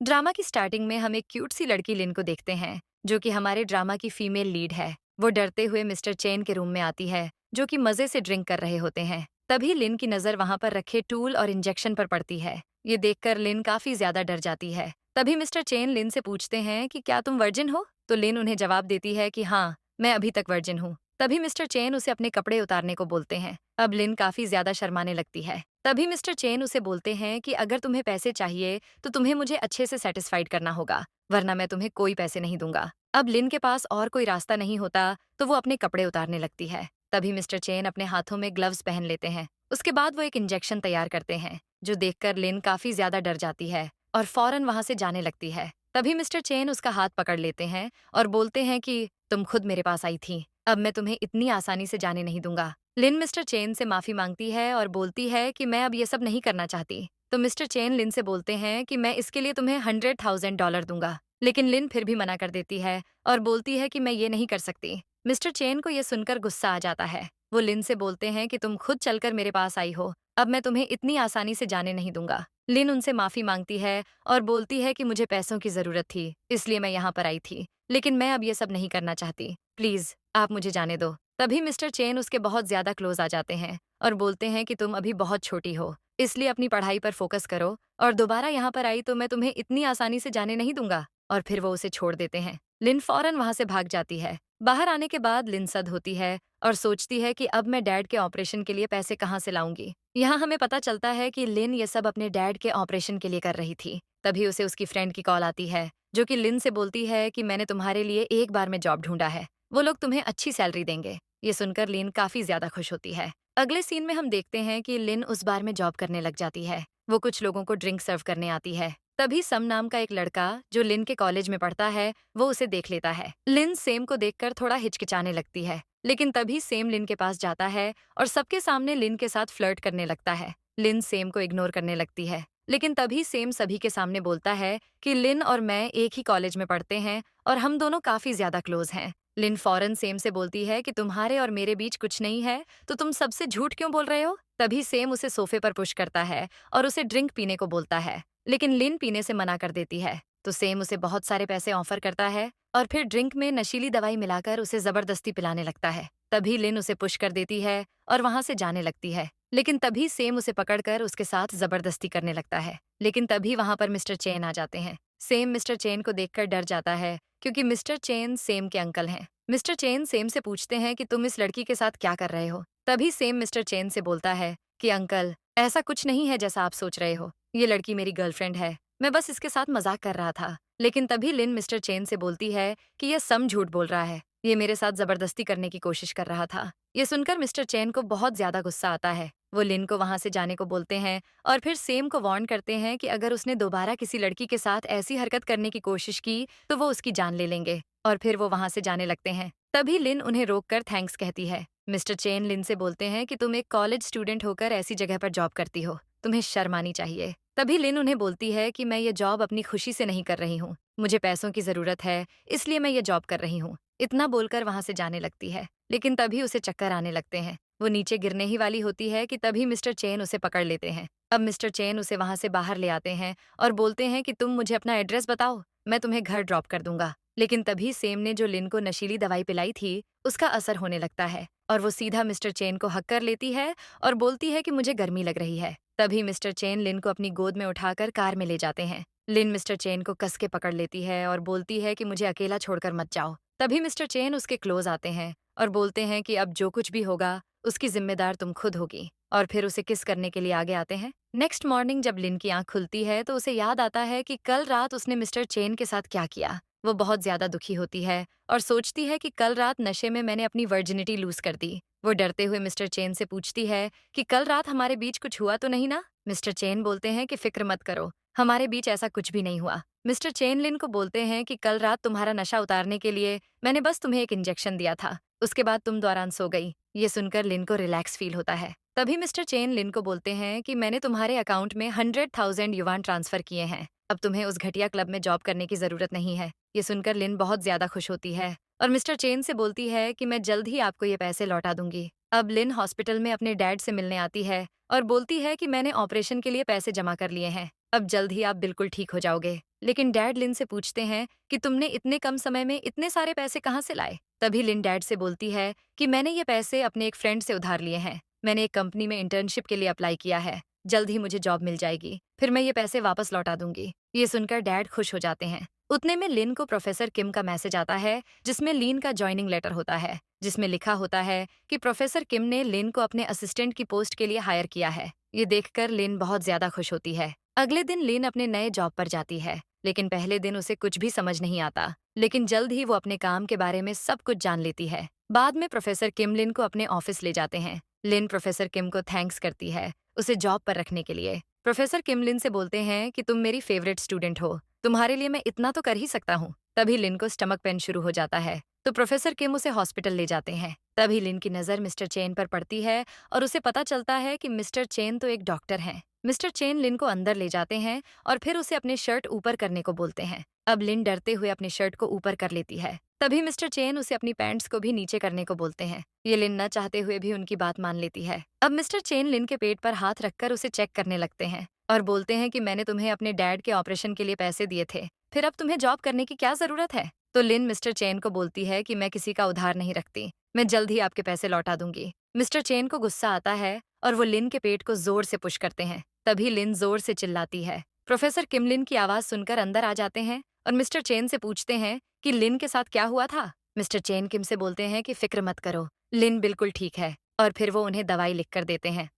Drama की starting में हम एक क्यूट सी लड़की लिन को देखते हैं, जो कि हमारे ड्रामा की फीमेल लीड है। वो डरते हुए मिस्टर चेन के रूम में आती है, जो कि मजे से ड्रिंक कर रहे होते हैं। तभी लिन की नजर वहां पर रखे टूल और इंजेक्शन पर पड़ती है। ये देखकर लिन काफी ज्यादा डर जाती है। तभी मिस्टर चेन लिन से पूछते हैं कि क्या तुम वर्जिन हो? तो लिन उन्हें जवाब देती है कि हाँ, मैं अभी तक वर्जिन हूँ। तभी मिस्टर चेन उसे अपने कपड़े उतारने को बोलते हैं। अब लिन काफी ज्यादा शर्माने लगती है। तभी मिस्टर चेन उसे बोलते हैं कि अगर तुम्हें पैसे चाहिए तो तुम्हें मुझे अच्छे से सेटिस्फाइड करना होगा, वरना मैं तुम्हें कोई पैसे नहीं दूंगा। अब लिन के पास और कोई रास्ता नहीं होता, तो वो अपने कपड़े उतारने लगती है। तभी मिस्टर चेन अपने हाथों में ग्लव्स पहन लेते हैं। उसके बाद वो एक इंजेक्शन तैयार करते हैं, जो देखकर लिन काफी ज्यादा डर जाती है और फौरन वहां से जाने लगती है। तभी मिस्टर चेन उसका हाथ पकड़ लेते हैं और बोलते हैं कि तुम खुद मेरे पास आई थी, अब मैं तुम्हें इतनी आसानी से जाने नहीं दूंगा। लिन मिस्टर चेन से माफी मांगती है और बोलती है कि मैं अब ये सब नहीं करना चाहती। तो मिस्टर चेन लिन से बोलते हैं कि मैं इसके लिए तुम्हें $100,000 दूंगा। लेकिन लिन फिर भी मना कर देती है और बोलती है कि मैं ये नहीं कर सकती। मिस्टर चेन को यह सुनकर गुस्सा आ जाता है। वो लिन से बोलते हैं कि तुम खुद चलकर मेरे पास आई हो, अब मैं तुम्हें इतनी आसानी से जाने नहीं दूंगा। लिन उनसे माफी मांगती है और बोलती है कि मुझे पैसों की जरूरत थी, इसलिए मैं यहाँ पर आई थी, लेकिन मैं अब ये सब नहीं करना चाहती। प्लीज आप मुझे जाने दो। तभी मिस्टर चेन उसके बहुत ज्यादा क्लोज आ जाते हैं और बोलते हैं कि तुम अभी बहुत छोटी हो, इसलिए अपनी पढ़ाई पर फोकस करो, और दोबारा यहाँ पर आई तो मैं तुम्हें इतनी आसानी से जाने नहीं दूंगा। और फिर वो उसे छोड़ देते हैं। लिन फौरन वहां से भाग जाती है। बाहर आने के बाद लिन सद होती है और सोचती है कि अब मैं डैड के ऑपरेशन के लिए पैसे कहाँ से लाऊंगी। यहाँ हमें पता चलता है कि लिन ये सब अपने डैड के ऑपरेशन के लिए कर रही थी। तभी उसे उसकी फ्रेंड की कॉल आती है, जो कि लिन से बोलती है कि मैंने तुम्हारे लिए एक बार में जॉब ढूंढा है, वो लोग तुम्हें अच्छी सैलरी देंगे। ये सुनकर लिन काफी ज्यादा खुश होती है। अगले सीन में हम देखते हैं कि लिन उस बार में जॉब करने लग जाती है। वो कुछ लोगों को ड्रिंक सर्व करने आती है। तभी सम नाम का एक लड़का, जो लिन के कॉलेज में पढ़ता है, वो उसे देख लेता है। लिन सेम को देखकर थोड़ा हिचकिचाने लगती है, लेकिन तभी सेम लिन के पास जाता है और सबके सामने लिन के साथ फ्लर्ट करने लगता है। लिन सेम को इग्नोर करने लगती है, लेकिन तभी सेम सभी के सामने बोलता है कि लिन और मैं एक ही कॉलेज में पढ़ते हैं और हम दोनों काफी ज्यादा क्लोज हैं। लिन फौरन सेम से बोलती है कि तुम्हारे और मेरे बीच कुछ नहीं है, तो तुम सबसे झूठ क्यों बोल रहे हो? तभी सेम उसे सोफे पर पुश करता है और उसे ड्रिंक पीने को बोलता है, लेकिन लिन पीने से मना कर देती है। तो सेम उसे बहुत सारे पैसे ऑफर करता है और फिर ड्रिंक में नशीली दवाई मिलाकर उसे जबरदस्ती पिलाने लगता है। तभी लिन उसे पुश कर देती है और वहां से जाने लगती है, लेकिन तभी सेम उसे पकड़कर उसके साथ जबरदस्ती करने लगता है। लेकिन तभी वहां पर मिस्टर चेन आ जाते हैं। सेम मिस्टर चेन को देखकर डर जाता है, क्योंकि मिस्टर चेन सेम के अंकल हैं। मिस्टर चेन सेम से पूछते हैं कि तुम इस लड़की के साथ क्या कर रहे हो? तभी सेम मिस्टर चेन से बोलता है कि अंकल, ऐसा कुछ नहीं है जैसा आप सोच रहे हो, ये लड़की मेरी गर्लफ्रेंड है, मैं बस इसके साथ मजाक कर रहा था। लेकिन तभी लिन मिस्टर चेन से बोलती है कि यह सम झूठ बोल रहा है, ये मेरे साथ जबरदस्ती करने की कोशिश कर रहा था। ये सुनकर मिस्टर चेन को बहुत ज्यादा गुस्सा आता है। वो लिन को वहां से जाने को बोलते हैं और फिर सेम को वार्न करते हैं कि अगर उसने दोबारा किसी लड़की के साथ ऐसी हरकत करने की कोशिश की तो वो उसकी जान ले लेंगे। और फिर वो वहां से जाने लगते हैं। तभी लिन उन्हें रोककर थैंक्स कहती है। मिस्टर चेन लिन से बोलते हैं कि तुम एक कॉलेज स्टूडेंट होकर ऐसी जगह पर जॉब करती हो, तुम्हें शर्म आनी चाहिए। तभी लिन उन्हें बोलती है कि मैं ये जॉब अपनी खुशी से नहीं कर रही हूँ, मुझे पैसों की जरूरत है, इसलिए मैं ये जॉब कर रही हूँ। इतना बोलकर वहां से जाने लगती है, लेकिन तभी उसे चक्कर आने लगते हैं। वो नीचे गिरने ही वाली होती है कि तभी मिस्टर चेन उसे पकड़ लेते हैं। अब मिस्टर चेन उसे वहां से बाहर ले आते हैं और बोलते हैं कि तुम मुझे अपना एड्रेस बताओ, मैं तुम्हें घर ड्रॉप कर दूंगा। लेकिन तभी सेम ने जो लिन को नशीली दवाई पिलाई थी, उसका असर होने लगता है और वो सीधा मिस्टर चेन को हक कर लेती है और बोलती है कि मुझे गर्मी लग रही है। तभी मिस्टर चेन लिन को अपनी गोद में उठाकर कार में ले जाते हैं। लिन मिस्टर चेन को कस के पकड़ लेती है और बोलती है कि मुझे अकेला छोड़कर मत जाओ। तभी मिस्टर चेन उसके क्लोज आते हैं और बोलते हैं कि अब जो कुछ भी होगा उसकी जिम्मेदार तुम खुद होगी, और फिर उसे किस करने के लिए आगे आते हैं। नेक्स्ट मॉर्निंग जब लिन की आंख खुलती है तो उसे याद आता है कि कल रात उसने मिस्टर चेन के साथ क्या किया। वो बहुत ज्यादा दुखी होती है और सोचती है कि कल रात नशे में मैंने अपनी वर्जिनिटी लूज कर दी। वो डरते हुए मिस्टर चेन से पूछती है कि कल रात हमारे बीच कुछ हुआ तो नहीं ना? मिस्टर चेन बोलते हैं कि फिक्र मत करो, हमारे बीच ऐसा कुछ भी नहीं हुआ। मिस्टर चेन लिन को बोलते हैं कि कल रात तुम्हारा नशा उतारने के लिए मैंने बस तुम्हें एक इंजेक्शन दिया था, उसके बाद तुम दौरान सो गई। ये सुनकर लिन को रिलैक्स फील होता है। तभी मिस्टर चेन लिन को बोलते हैं कि मैंने तुम्हारे अकाउंट में 100,000 युवान ट्रांसफर किए हैं, अब तुम्हें उस घटिया क्लब में जॉब करने की जरूरत नहीं है। ये सुनकर लिन बहुत ज्यादा खुश होती है और मिस्टर चेन से बोलती है कि मैं जल्द ही आपको ये पैसे लौटा दूंगी। अब लिन हॉस्पिटल में अपने डैड से मिलने आती है और बोलती है कि मैंने ऑपरेशन के लिए पैसे जमा कर लिए हैं, अब जल्द ही आप बिल्कुल ठीक हो जाओगे। लेकिन डैड लिन से पूछते हैं कि तुमने इतने कम समय में इतने सारे पैसे कहाँ से लाए? तभी लिन डैड से बोलती है कि मैंने ये पैसे अपने एक फ्रेंड से उधार लिए हैं। मैंने एक कंपनी में इंटर्नशिप के लिए अप्लाई किया है। जल्द ही मुझे जॉब मिल जाएगी, फिर मैं ये पैसे वापस लौटा दूंगी। ये सुनकर डैड खुश हो जाते हैं। उतने में लिन को प्रोफेसर किम का मैसेज आता है, जिसमें लिन का ज्वाइनिंग लेटर होता है, जिसमें लिखा होता है कि प्रोफेसर किम ने लिन को अपने असिस्टेंट की पोस्ट के लिए हायर किया है। ये देखकर लिन बहुत ज्यादा खुश होती है। अगले दिन लिन अपने नए जॉब पर जाती है, लेकिन पहले दिन उसे कुछ भी समझ नहीं आता। लेकिन जल्द ही वो अपने काम के बारे में सब कुछ जान लेती है। बाद में प्रोफेसर किम लिन को अपने ऑफिस ले जाते हैं। लिन प्रोफेसर किम को थैंक्स करती है उसे जॉब पर रखने के लिए। प्रोफेसर किम लिन से बोलते हैं कि तुम मेरी फेवरेट स्टूडेंट हो, तुम्हारे लिए मैं इतना तो कर ही सकता हूँ। तभी लिन को स्टमक पेन शुरू हो जाता है, तो प्रोफेसर किम उसे हॉस्पिटल ले जाते हैं। तभी लिन की नज़र मिस्टर चेन पर पड़ती है और उसे पता चलता है कि मिस्टर चेन तो एक डॉक्टर हैं। मिस्टर चेन लिन को अंदर ले जाते हैं और फिर उसे अपने शर्ट ऊपर करने को बोलते हैं। अब लिन डरते हुए अपनी शर्ट को ऊपर कर लेती है। तभी मिस्टर चेन उसे अपनी पैंट्स को भी नीचे करने को बोलते हैं। ये लिन न चाहते हुए भी उनकी बात मान लेती है। अब मिस्टर चेन लिन के पेट पर हाथ रखकर उसे चेक करने लगते हैं और बोलते हैं कि मैंने तुम्हें अपने डैड के ऑपरेशन के लिए पैसे दिए थे, फिर अब तुम्हें जॉब करने की क्या जरूरत है? तो लिन मिस्टर चेन को बोलती है कि मैं किसी का उधार नहीं रखती, मैं जल्द ही आपके पैसे लौटा दूंगी। मिस्टर चेन को गुस्सा आता है और वो लिन के पेट को जोर से पुश करते हैं। तभी लिन जोर से चिल्लाती है। प्रोफेसर किम लिन की आवाज सुनकर अंदर आ जाते हैं और मिस्टर चेन से पूछते हैं कि लिन के साथ क्या हुआ था। मिस्टर चेन किम से बोलते हैं कि फिक्र मत करो, लिन बिल्कुल ठीक है, और फिर वो उन्हें दवाई लिख कर देते हैं।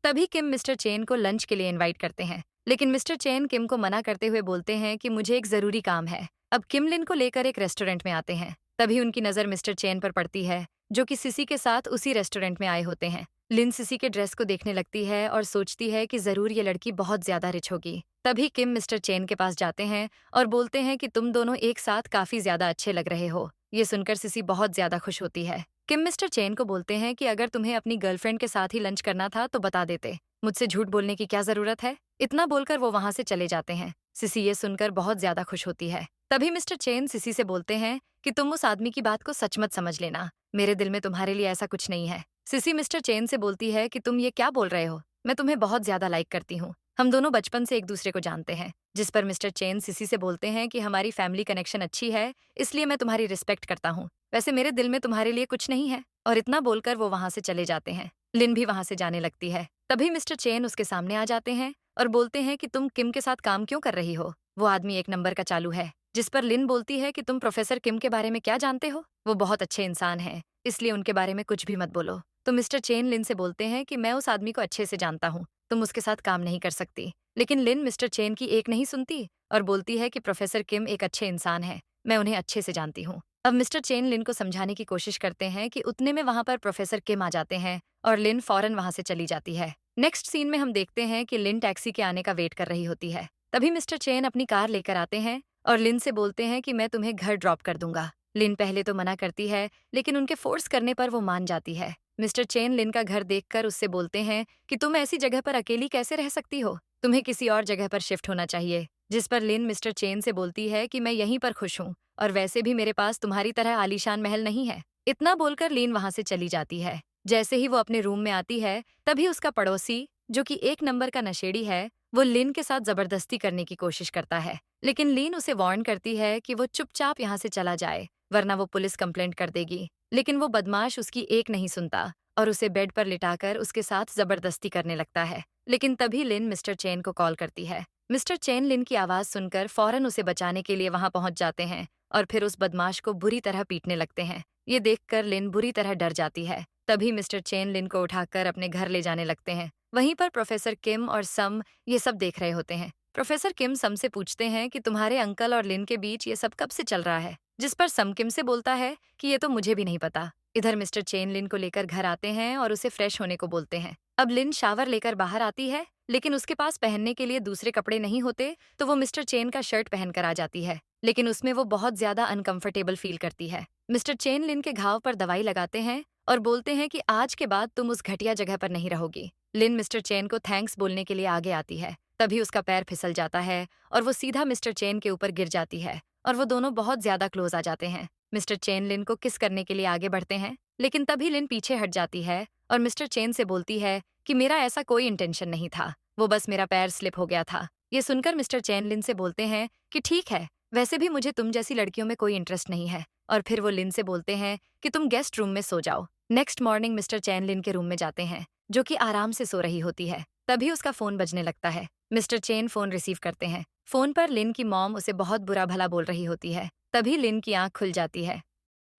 तभी किम मिस्टर चेन को लंच के लिए इनवाइट करते हैं, लेकिन मिस्टर चेन किम को मना करते हुए बोलते हैं कि मुझे एक जरूरी काम है। अब किम लिन को लेकर एक रेस्टोरेंट में आते हैं। तभी उनकी नज़र मिस्टर चेन पर पड़ती है, जो कि सिसी के साथ उसी रेस्टोरेंट में आए होते हैं। लिन सिसी के ड्रेस को देखने लगती है और सोचती है कि जरूर ये लड़की बहुत ज्यादा रिच होगी। तभी किम मिस्टर चेन के पास जाते हैं और बोलते हैं कि तुम दोनों एक साथ काफी ज्यादा अच्छे लग रहे हो। ये सुनकर सिसी बहुत ज्यादा खुश होती है। किम मिस्टर चेन को बोलते हैं कि अगर तुम्हें अपनी गर्लफ्रेंड के साथ ही लंच करना था तो बता देते, मुझसे झूठ बोलने की क्या जरूरत है। इतना बोलकर वो वहां से चले जाते हैं। सिसी ये सुनकर बहुत ज्यादा खुश होती है। तभी मिस्टर चेन सिसी से बोलते हैं कि तुम उस आदमी की बात को सच मत समझ लेना, मेरे दिल में तुम्हारे लिए ऐसा कुछ नहीं है। सिसी मिस्टर चेन से बोलती है कि तुम ये क्या बोल रहे हो, मैं तुम्हें बहुत ज्यादा लाइक करती हूँ, हम दोनों बचपन से एक दूसरे को जानते हैं। जिस पर मिस्टर चेन सिसी से बोलते हैं कि हमारी फैमिली कनेक्शन अच्छी है, इसलिए मैं तुम्हारी रिस्पेक्ट करता हूँ, वैसे मेरे दिल में तुम्हारे लिए कुछ नहीं है। और इतना बोलकर वो वहां से चले जाते हैं। लिन भी वहां से जाने लगती है। तभी मिस्टर चेन उसके सामने आ जाते हैं और बोलते हैं कि तुम किम के साथ काम क्यों कर रही हो, वो आदमी एक नंबर का चालू है। जिस पर लिन बोलती है कि तुम प्रोफेसर किम के बारे में क्या जानते हो, वो बहुत अच्छे इंसान हैं, इसलिए उनके बारे में कुछ भी मत बोलो। तो मिस्टर चेन लिन से बोलते हैं कि मैं उस आदमी को अच्छे से जानता हूँ, तुम उसके साथ काम नहीं कर सकती। लेकिन लिन मिस्टर चेन की एक नहीं सुनती और बोलती है कि प्रोफेसर किम एक अच्छे इंसान है, मैं उन्हें अच्छे से जानती हूँ। अब मिस्टर चेन लिन को समझाने की कोशिश करते हैं कि उतने में वहां पर प्रोफेसर किम आ जाते हैं और लिन फौरन वहां से चली जाती है। नेक्स्ट सीन में हम देखते हैं कि लिन टैक्सी के आने का वेट कर रही होती है। तभी मिस्टर चेन अपनी कार लेकर आते हैं और लिन से बोलते हैं कि मैं तुम्हें घर ड्रॉप कर दूंगा। लिन पहले तो मना करती है, लेकिन उनके फोर्स करने पर वो मान जाती है। मिस्टर चेन लिन का घर देखकर उससे बोलते हैं कि तुम ऐसी जगह पर अकेली कैसे रह सकती हो, तुम्हें किसी और जगह पर शिफ्ट होना चाहिए। जिस पर लिन मिस्टर चेन से बोलती है कि मैं यहीं पर खुश हूँ, और वैसे भी मेरे पास तुम्हारी तरह आलीशान महल नहीं है। इतना बोलकर लिन वहां से चली जाती है। जैसे ही वो अपने रूम में आती है, तभी उसका पड़ोसी, जो कि एक नंबर का नशेड़ी है, वो लिन के साथ जबरदस्ती करने की कोशिश करता है। लेकिन लिन उसे वार्न करती है कि वो चुपचाप यहाँ से चला जाए, वरना वो पुलिस कंप्लेंट कर देगी। लेकिन वो बदमाश उसकी एक नहीं सुनता और उसे बेड पर लिटाकर उसके साथ जबरदस्ती करने लगता है। लेकिन तभी लिन मिस्टर चेन को कॉल करती है। मिस्टर चेन लिन की आवाज सुनकर फौरन उसे बचाने के लिए वहां पहुंच जाते हैं और फिर उस बदमाश को बुरी तरह पीटने लगते हैं। ये देखकर लिन बुरी तरह डर जाती है। तभी मिस्टर चेन लिन को उठाकर अपने घर ले जाने लगते हैं। वहीं पर प्रोफेसर किम और सम ये सब देख रहे होते हैं। प्रोफेसर किम सम से पूछते हैं कि तुम्हारे अंकल और लिन के बीच ये सब कब से चल रहा है। जिस पर सम किम से बोलता है कि ये तो मुझे भी नहीं पता। इधर मिस्टर चेन लिन को लेकर घर आते हैं और उसे फ्रेश होने को बोलते हैं। अब लिन शावर लेकर बाहर आती है, लेकिन उसके पास पहनने के लिए दूसरे कपड़े नहीं होते, तो वो मिस्टर चेन का शर्ट पहनकर आ जाती है। लेकिन उसमें वो बहुत ज्यादा अनकंफर्टेबल फील करती है। मिस्टर चेन लिन के घाव पर दवाई लगाते हैं और बोलते हैं कि आज के बाद तुम उस घटिया जगह पर नहीं रहोगी। लिन मिस्टर चेन को थैंक्स बोलने के लिए आगे आती है। तभी उसका पैर फिसल जाता है और वो सीधा मिस्टर चेन के ऊपर गिर जाती है और वो दोनों बहुत ज्यादा क्लोज आ जाते हैं। मिस्टर चेन लिन को किस करने के लिए आगे बढ़ते हैं, लेकिन तभी लिन पीछे हट जाती है और मिस्टर चेन से बोलती है कि मेरा ऐसा कोई इंटेंशन नहीं था, वो बस मेरा पैर स्लिप हो गया था। ये सुनकर मिस्टर चेन लिन से बोलते हैं कि ठीक है, वैसे भी मुझे तुम जैसी लड़कियों में कोई इंटरेस्ट नहीं है। और फिर वो लिन से बोलते हैं कि तुम गेस्ट रूम में सो जाओ। नेक्स्ट मॉर्निंग मिस्टर चेन लिन के रूम में जाते हैं, जो कि आराम से सो रही होती है। तभी उसका फोन बजने लगता है। मिस्टर चेन फोन रिसीव करते हैं। फोन पर लिन की मॉम उसे बहुत बुरा भला बोल रही होती है। तभी लिन की आंख खुल जाती है।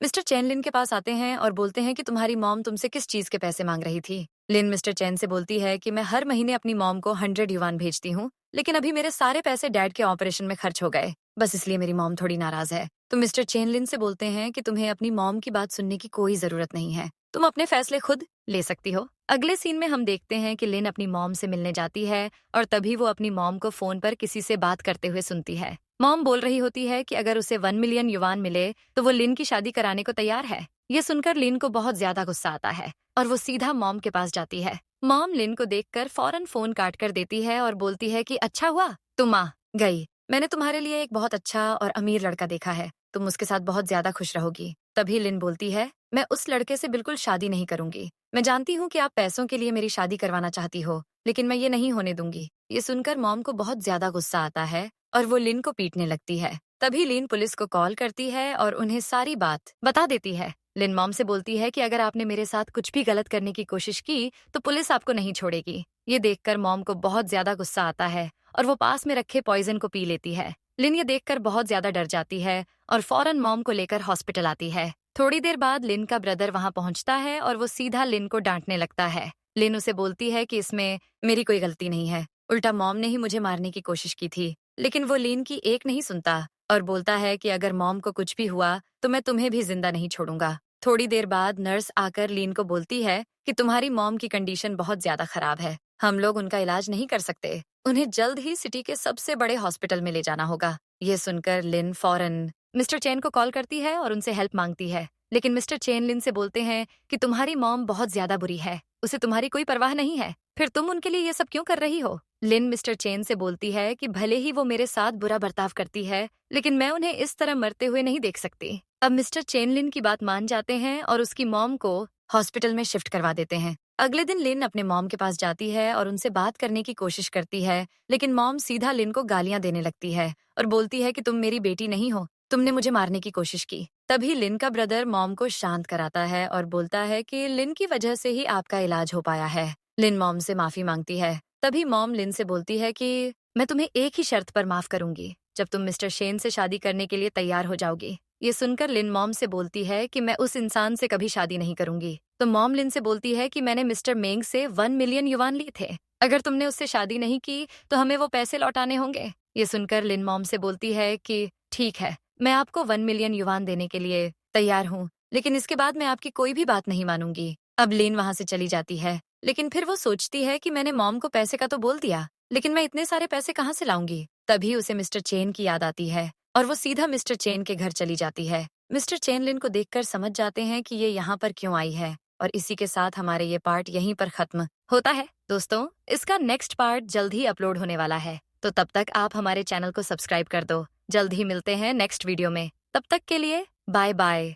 मिस्टर चेन लिन के पास आते हैं और बोलते हैं कि तुम्हारी मॉम तुमसे किस चीज के पैसे मांग रही थी। लिन मिस्टर चेन से बोलती है कि मैं हर महीने अपनी मॉम को 100 युवान भेजती हूँ, लेकिन अभी मेरे सारे पैसे डैड के ऑपरेशन में खर्च हो गए, बस इसलिए मेरी मॉम थोड़ी नाराज है। तो मिस्टर चेन लिन से बोलते हैं कि तुम्हें अपनी मॉम की बात सुनने की कोई जरूरत नहीं है, तुम अपने फैसले खुद ले सकती हो। अगले सीन में हम देखते हैं कि लिन अपनी मॉम से मिलने जाती है और तभी वो अपनी मॉम को फोन पर किसी से बात करते हुए सुनती है। मॉम बोल रही होती है कि अगर उसे 1 मिलियन युवान मिले तो वो लिन की शादी कराने को तैयार है। ये सुनकर लिन को बहुत ज्यादा गुस्सा आता है और वो सीधा मॉम के पास जाती है। मॉम लिन को देखकर फौरन फोन काट कर देती है और बोलती है कि अच्छा हुआ तुम आ गई, मैंने तुम्हारे लिए एक बहुत अच्छा और अमीर लड़का देखा है, तुम उसके साथ बहुत ज्यादा खुश रहोगी। तभी लिन बोलती है, मैं उस लड़के से बिल्कुल शादी नहीं करूंगी। मैं जानती हूँ कि आप पैसों के लिए मेरी शादी करवाना चाहती हो, लेकिन मैं ये नहीं होने दूंगी। ये सुनकर मॉम को बहुत ज्यादा गुस्सा आता है और वो लिन को पीटने लगती है। तभी लिन पुलिस को कॉल करती है और उन्हें सारी बात बता देती है। लिन मॉम से बोलती है कि अगर आपने मेरे साथ कुछ भी गलत करने की कोशिश की तो पुलिस आपको नहीं छोड़ेगी। ये देखकर मॉम को बहुत ज्यादा गुस्सा आता है और वो पास में रखे पॉइजन को पी लेती है। लिन ये देखकर बहुत ज्यादा डर जाती है और फौरन मॉम को लेकर हॉस्पिटल आती है। थोड़ी देर बाद लिन का ब्रदर वहां पहुंचता है और वो सीधा लिन को डांटने लगता है। लिन उसे बोलती है कि इसमें मेरी कोई गलती नहीं है, उल्टा मॉम ने ही मुझे मारने की कोशिश की थी। लेकिन वो लिन की एक नहीं सुनता और बोलता है कि अगर मॉम को कुछ भी हुआ तो मैं तुम्हें भी जिंदा नहीं छोड़ूंगा। थोड़ी देर बाद नर्स आकर लिन को बोलती है कि तुम्हारी मॉम की कंडीशन बहुत ज्यादा खराब है, हम लोग उनका इलाज नहीं कर सकते, उन्हें जल्द ही सिटी के सबसे बड़े हॉस्पिटल में ले जाना होगा। ये सुनकर लिन फौरन मिस्टर चेन को कॉल करती है और उनसे हेल्प मांगती है, लेकिन मिस्टर चेन लिन से बोलते हैं कि तुम्हारी मॉम बहुत ज्यादा बुरी है, उसे तुम्हारी कोई परवाह नहीं है, फिर तुम उनके लिए ये सब क्यों कर रही हो। लिन मिस्टर चेन से बोलती है कि भले ही वो मेरे साथ बुरा बर्ताव करती है, लेकिन मैं उन्हें इस तरह मरते हुए नहीं देख सकती। अब मिस्टर चेन लिन की बात मान जाते हैं और उसकी मॉम को हॉस्पिटल में शिफ्ट करवा देते हैं। अगले दिन लिन अपने मॉम के पास जाती है और उनसे बात करने की कोशिश करती है, लेकिन मॉम सीधा लिन को गालियां देने लगती है और बोलती है कि तुम मेरी बेटी नहीं हो, तुमने मुझे मारने की कोशिश की। तभी लिन का ब्रदर मॉम को शांत कराता है और बोलता है कि लिन की वजह से ही आपका इलाज हो पाया है। लिन मॉम से माफी मांगती है। तभी मॉम लिन से बोलती है कि मैं तुम्हें एक ही शर्त पर माफ करूंगी, जब तुम मिस्टर शेन से शादी करने के लिए तैयार हो जाओगी। ये सुनकर लिन मॉम से बोलती है कि मैं उस इंसान से कभी शादी नहीं करूंगी। तो मॉम लिन से बोलती है कि मैंने मिस्टर मेंग से 1 मिलियन युवान लिए थे, अगर तुमने उससे शादी नहीं की तो हमें वो पैसे लौटाने होंगे। ये सुनकर लिन मॉम से बोलती है कि ठीक है, मैं आपको 1 मिलियन युवान देने के लिए तैयार हूँ, लेकिन इसके बाद मैं आपकी कोई भी बात नहीं मानूंगी। अब लिन वहां से चली जाती है, लेकिन फिर वो सोचती है कि मैंने मॉम को पैसे का तो बोल दिया, लेकिन मैं इतने सारे पैसे कहाँ से लाऊंगी। तभी उसे मिस्टर चेन की याद आती है और वो सीधा मिस्टर चेन के घर चली जाती है। मिस्टर चेन लिन को देखकर समझ जाते हैं कि ये यहाँ पर क्यों आई है और इसी के साथ हमारे ये पार्ट यहीं पर खत्म होता है। दोस्तों, इसका नेक्स्ट पार्ट जल्द ही अपलोड होने वाला है, तो तब तक आप हमारे चैनल को सब्सक्राइब कर दो। जल्द ही मिलते हैं नेक्स्ट वीडियो में, तब तक के लिए बाय बाय।